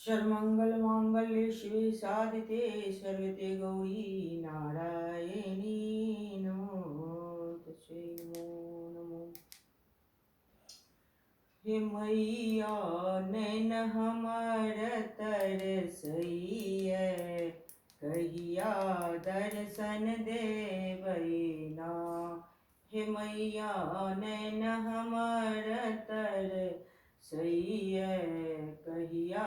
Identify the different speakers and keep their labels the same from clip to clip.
Speaker 1: सर्वमंगल मांगल्ये शिवे साधिते सर्वते गौरी नारायणी नमोस्तुते नमो नमो। हे मैया नैन हमर तरसइए कहिया दर्शन देवैना। हे मैया नैन हमर तरसइए कहिया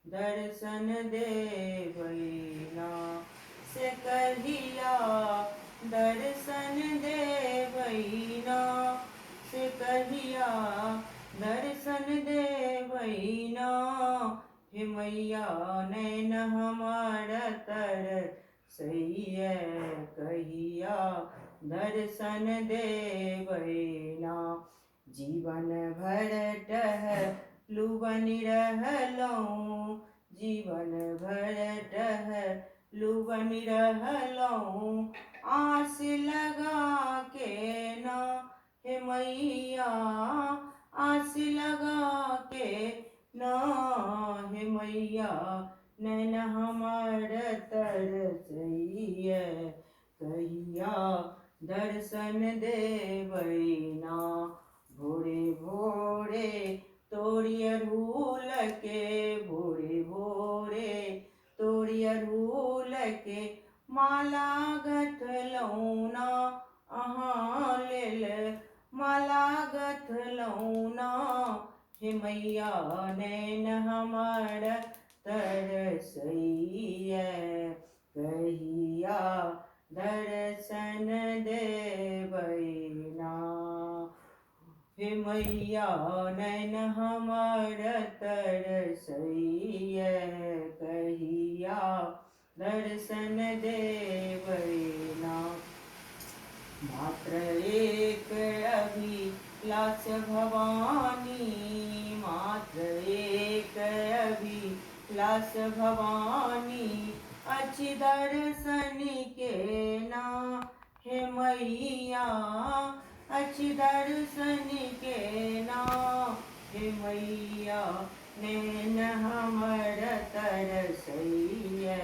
Speaker 1: दर्शन देवैना। से कहिया दर्शन देवैना से कहिया दर्शन देवैना। हे मैया नैन हमर तरसइए कहिया दर्शन देवैना। जीवन भर टहलु बनि रहलहुँ जीवन भर टहलु बनि रहलहुँ आस लगा के ना। हे मैया आस लगा के ना। हे मैया नैन हमर तरसइए कहिया दर्शन देवैना। भोरे भोरे तोरी अड़हुल के भोरे भोरे तोरी अड़हुल के माला गथलहुँ ना। अहाँ लेल माला गथलहुँ ना। हे मैया नैन हमर तरसइए कहिया दर्शन देवैना। हे मैया नैन हमर तरसइए कहिया दर्शन देवैना। मात्र एक अभिलाष भवानी मात्र एक अभिलाष भवानी अछि दर्शन के ना। हे मैया अछि दर्शन के ना। हे मैया नैन हमर तरसइए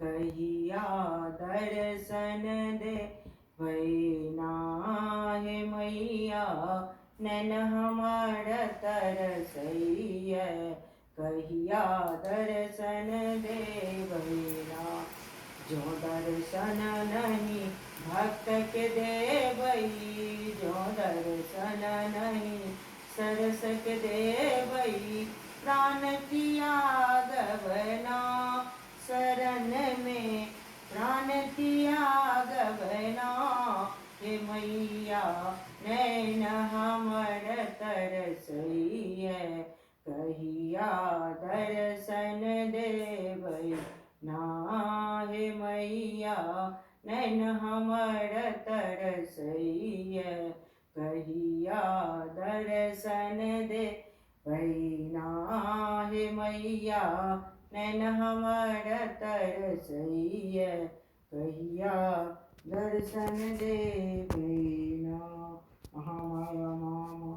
Speaker 1: कहिया दर्शन देवैना। हे मैया नैन हमर तरसइए कहिया दर्शन देवैना। जो दर्शन नहीं भक्त के देवई जो दर्शन नहीं सरस के देवई प्राण त्यागवना। शरण में प्राण त्यागवना। हे मैया नैन हमर तरसइए कहिया दर्शन देवैना। हे मैया नैन हमर तरसइए कहिया दर्शन देवैना। हे मैया नैन हमर तरसइए कहिया दर्शन देवैना। महामाया मामा